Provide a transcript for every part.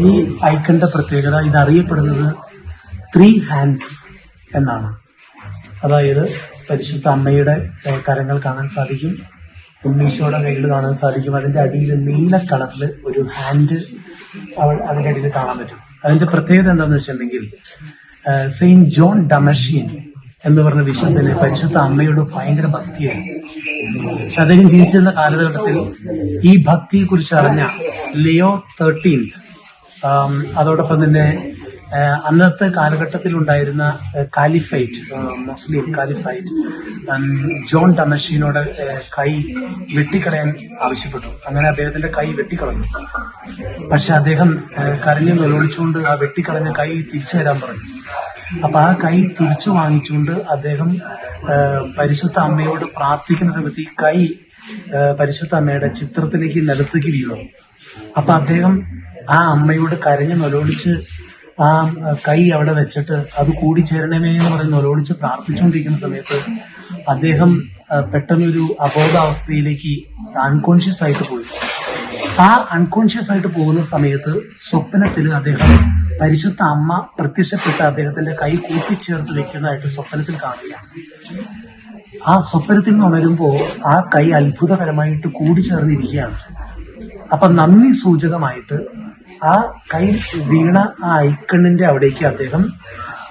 ഈ ഐക്കണിന്റെ പ്രത്യേകത ഇതറിയപ്പെടുന്നത് 3 ഹാൻഡ്സ് എന്നാണ്. അതായത് പരിശുദ്ധ അമ്മയുടെ കരങ്ങൾ കാണാൻ സാധിക്കും, ഉണ്ണീശോയുടെ കയ്യിൽ കാണാൻ സാധിക്കും. അതിന്റെ അടിയിൽ നീല കളറിൽ ഒരു ഹാൻഡ് അതിന്റെ അടിയിൽ കാണാൻ പറ്റും. അതിന്റെ പ്രത്യേകത എന്താണെന്ന് വെച്ചിട്ടുണ്ടെങ്കിൽ സെയിന്റ് ജോൺ ഡമഷ്യൻ എന്ന് പറഞ്ഞ വിശുദ്ധന് പരിശുദ്ധ അമ്മയോട് ഭയങ്കര ഭക്തിയായിരുന്നു. പക്ഷെ അദ്ദേഹം ജീവിച്ചിരുന്ന കാലഘട്ടത്തിൽ ഈ ഭക്തിയെ കുറിച്ച് അറിഞ്ഞ ലിയോ 13 അതോടൊപ്പം തന്നെ അന്നത്തെ കാലഘട്ടത്തിൽ ഉണ്ടായിരുന്ന കാലിഫൈറ്റ്, മുസ്ലിം കാലിഫൈറ്റ് ജോൺ ഡമഷ്യനോട് കൈ വെട്ടിക്കളയാൻ ആവശ്യപ്പെട്ടു. അങ്ങനെ അദ്ദേഹത്തിന്റെ കൈ വെട്ടിക്കളഞ്ഞു. പക്ഷെ അദ്ദേഹം കരഞ്ഞു നിലവിളിച്ചുകൊണ്ട് ആ വെട്ടിക്കളഞ്ഞ കൈ തിരിച്ചു തരാൻ പറഞ്ഞു. അപ്പൊ ആ കൈ തിരിച്ചു വാങ്ങിച്ചുകൊണ്ട് അദ്ദേഹം പരിശുദ്ധ അമ്മയോട് പ്രാർത്ഥിക്കുന്ന സമയത്ത് ഈ കൈ പരിശുദ്ധ അമ്മയുടെ ചിത്രത്തിലേക്ക് നിലത്തേക്ക് വീണു. അപ്പൊ അദ്ദേഹം ആ അമ്മയോട് കരഞ്ഞു നിലവിളിച്ച് ആ കൈ അവിടെ വെച്ചിട്ട് അത് കൂടിച്ചേരണമേ എന്ന് പറഞ്ഞ് നിലവിളിച്ച് പ്രാർത്ഥിച്ചുകൊണ്ടിരിക്കുന്ന സമയത്ത് അദ്ദേഹം പെട്ടെന്നൊരു അബോധാവസ്ഥയിലേക്ക് അൺകോൺഷ്യസ് ആയിട്ട് പോയി. ആ അൺകോൺഷ്യസ് ആയിട്ട് പോകുന്ന സമയത്ത് സ്വപ്നത്തിൽ അദ്ദേഹം പരിശുദ്ധ അമ്മ പ്രത്യക്ഷപ്പെട്ട് അദ്ദേഹത്തിന്റെ കൈ കൂട്ടിച്ചേർത്ത് വെക്കുന്നതായിട്ട് സ്വപ്നത്തിൽ കാണുകയാണ്. ആ സ്വപ്നത്തിൽ നിന്ന് ഉണരുമ്പോൾ ആ കൈ അത്ഭുതകരമായിട്ട് കൂടിച്ചേർന്നിരിക്കുകയാണ്. അപ്പൊ നന്ദി സൂചകമായിട്ട് ആ കൈ വീണ ആ ഐക്കണിന്റെ അവിടേക്ക് അദ്ദേഹം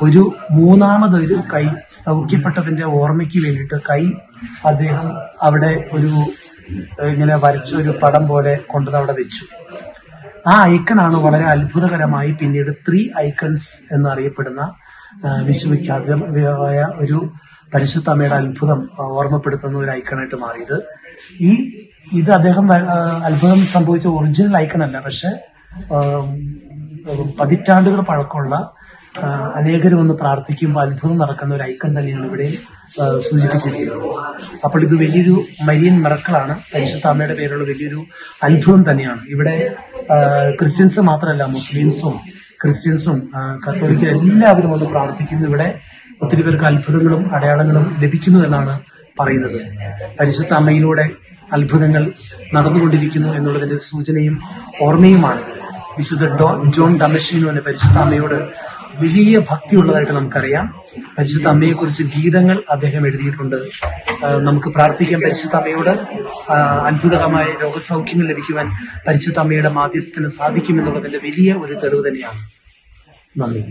ഒരു മൂന്നാമതൊരു കൈ സൗഖ്യപ്പെട്ടതിന്റെ ഓർമ്മയ്ക്ക് വേണ്ടിയിട്ട് കൈ അദ്ദേഹം അവിടെ ഒരു ഇങ്ങനെ വരച്ച ഒരു പടം പോലെ കൊണ്ടുവന്ന് അവിടെ വെച്ചു. ആ ഐക്കണാണ് വളരെ അത്ഭുതകരമായി പിന്നീട് 3 ഐക്കൺസ് എന്നറിയപ്പെടുന്ന വിശ്വവിഖ്യാതമായ ഒരു പരിശുദ്ധ അമ്മയുടെ അത്ഭുതം ഓർമ്മപ്പെടുത്തുന്ന ഒരു ഐക്കണായിട്ട് മാറിയത്. ഇത് അദ്ദേഹം അത്ഭുതം സംഭവിച്ച ഒറിജിനൽ ഐക്കണല്ല, പക്ഷെ പതിറ്റാണ്ടുകൾ പഴക്കമുള്ള അനേകരും ഒന്ന് പ്രാർത്ഥിക്കുമ്പോൾ അത്ഭുതം നടക്കുന്ന ഒരു ഐക്കൺ തന്നെയാണ് ഇവിടെ സൂചിപ്പിച്ചിരിക്കുന്നത്. അപ്പോൾ ഇത് വലിയൊരു മരിയൻ മിറക്കിളാണ്, പരിശുദ്ധ അമ്മയുടെ പേരുള്ള വലിയൊരു അത്ഭുതം തന്നെയാണ്. ഇവിടെ ക്രിസ്ത്യൻസ് മാത്രമല്ല, മുസ്ലിംസും ക്രിസ്ത്യൻസും കത്തോലിക്കരും എല്ലാവരും ഒന്ന് പ്രാർത്ഥിക്കുന്നു. ഇവിടെ ഒത്തിരി പേർക്ക് അത്ഭുതങ്ങളും അടയാളങ്ങളും ലഭിക്കുന്നു എന്നാണ് പറയുന്നത്. പരിശുദ്ധ അമ്മയിലൂടെ അത്ഭുതങ്ങൾ നടന്നുകൊണ്ടിരിക്കുന്നു എന്നുള്ളതിന്റെ സൂചനയും ഓർമ്മയുമാണ്. വിശുദ്ധ ജോൺ ഡമഷ്യന് പരിശുദ്ധ അമ്മയോട് വലിയ ഭക്തിയുള്ളതായിട്ട് നമുക്കറിയാം. പരിശുദ്ധ അമ്മയെക്കുറിച്ച് ഗീതങ്ങൾ അദ്ദേഹം എഴുതിയിട്ടുണ്ട്. നമുക്ക് പ്രാർത്ഥിക്കാം പരിശുദ്ധ അമ്മയോട്. അത്ഭുതകരമായ രോഗസൗഖ്യങ്ങൾ ലഭിക്കുവാൻ പരിശുദ്ധ അമ്മയുടെ മാധ്യസ്ഥന് സാധിക്കുമെന്നുള്ളതിന്റെ വലിയ ഒരു തെളിവ് തന്നെയാണ്. നന്ദി.